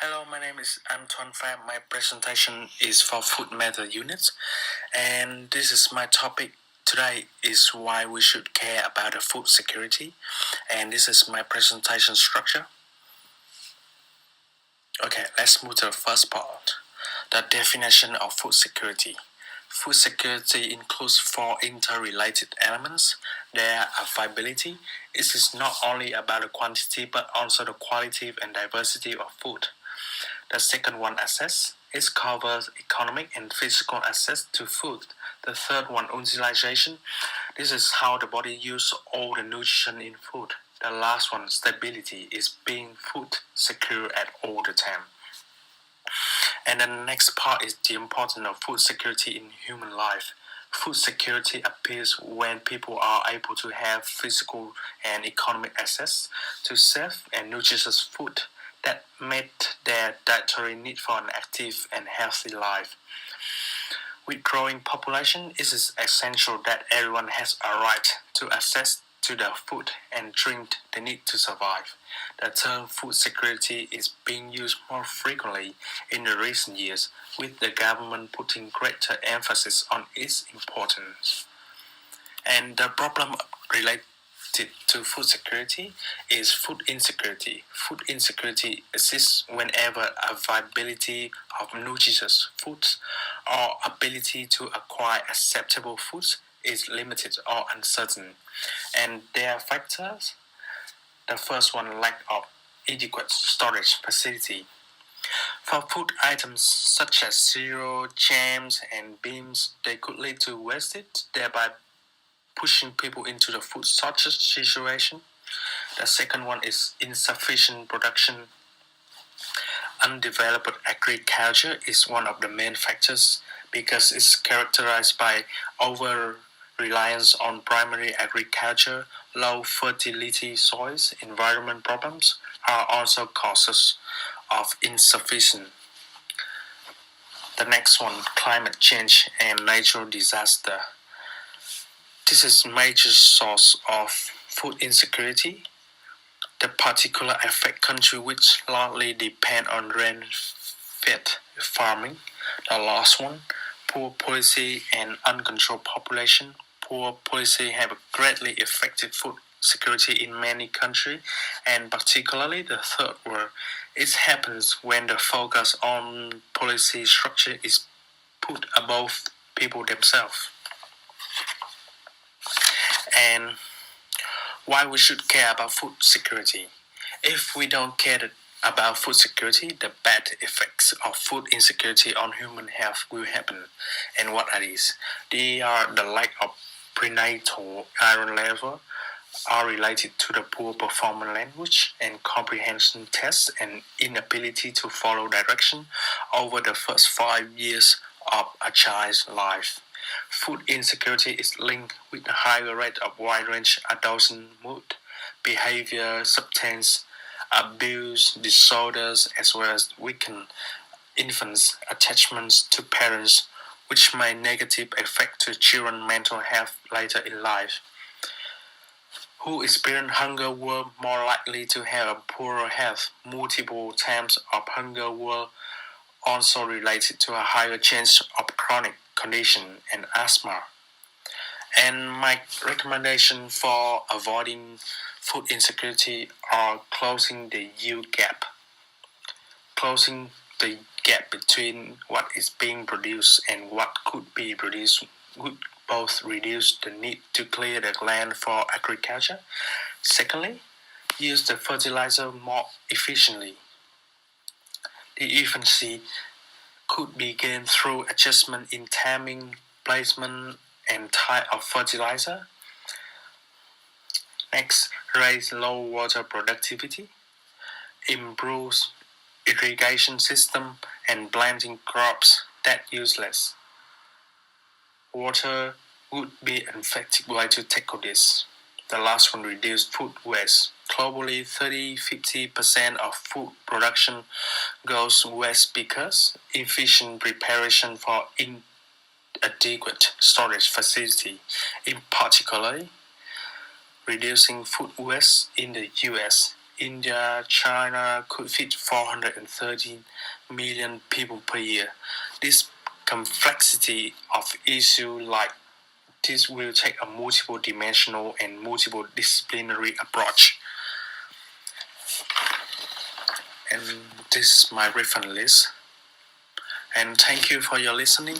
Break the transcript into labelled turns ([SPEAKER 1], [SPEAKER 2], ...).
[SPEAKER 1] Hello, my name is Anh Tuan Pham. My presentation is for food method units, and this is my topic today is why we should care about the food security, and this is my presentation structure. Okay, let's move to the first part, the definition of food security. Food security includes four interrelated elements. Their availability. It is not only about the quantity but also the quality and diversity of food. The second one, access. It covers economic and physical access to food. The third one, utilization. This is how the body uses all the nutrition in food. The last one, stability, is being food secure at all the time. And the next part is the importance of food security in human life. Food security appears when people are able to have physical and economic access to safe and nutritious food that meet their dietary need for an active and healthy life. With growing population, it is essential that everyone has a right to access to the food and drink they need to survive. The term food security is being used more frequently in the recent years, with the government putting greater emphasis on its importance. And the problem related to food security is food insecurity. Food insecurity exists whenever availability of nutritious foods or ability to acquire acceptable foods is limited or uncertain. And there are factors. The first one, lack of adequate storage facility. For food items such as cereal, jams, and beans, they could lead to wastage, thereby pushing people into the food shortage situation. The second one is insufficient production. Undeveloped agriculture is one of the main factors because it's characterized by over reliance on primary agriculture. Low fertility soils, environment problems are also causes of insufficient. The next one, climate change and natural disaster. This is a major source of food insecurity. The particular affect countries which largely depend on rain-fed farming. The last one, poor policy and uncontrolled population. Poor policy have greatly affected food security in many countries, and particularly the third one. It happens when the focus on policy structure is put above people themselves. And why we should care about food security. If we don't care about food security, the bad effects of food insecurity on human health will happen. And what are these? They are the lack of prenatal iron level, are related to the poor performance language and comprehension tests and inability to follow direction over the first 5 years of a child's life. Food insecurity is linked with a higher rate of wide-range adolescent mood, behavior, substance abuse disorders, as well as weakened infants' attachments to parents, which may negatively affect to children's mental health later in life. Who experience hunger were more likely to have a poorer health. Multiple times of hunger were also related to a higher chance of chronic condition and asthma. And my recommendation for avoiding food insecurity are closing the yield gap. Closing the gap between what is being produced and what could be produced would both reduce the need to clear the land for agriculture. Secondly, use the fertilizer more efficiently. The efficiency could be gained through adjustment in timing, placement, and type of fertilizer. Next, raise low water productivity, improves irrigation system, and planting crops that use less water would be an effective way to tackle this. The last one, reduce food waste. Globally, 30-50% of food production goes waste because efficient preparation for inadequate storage facility, in particular, reducing food waste in the US India, China could feed 430 million people per year. This complexity of issue like this will take a multiple dimensional and multiple disciplinary approach. And this is my reference list. And thank you for your listening.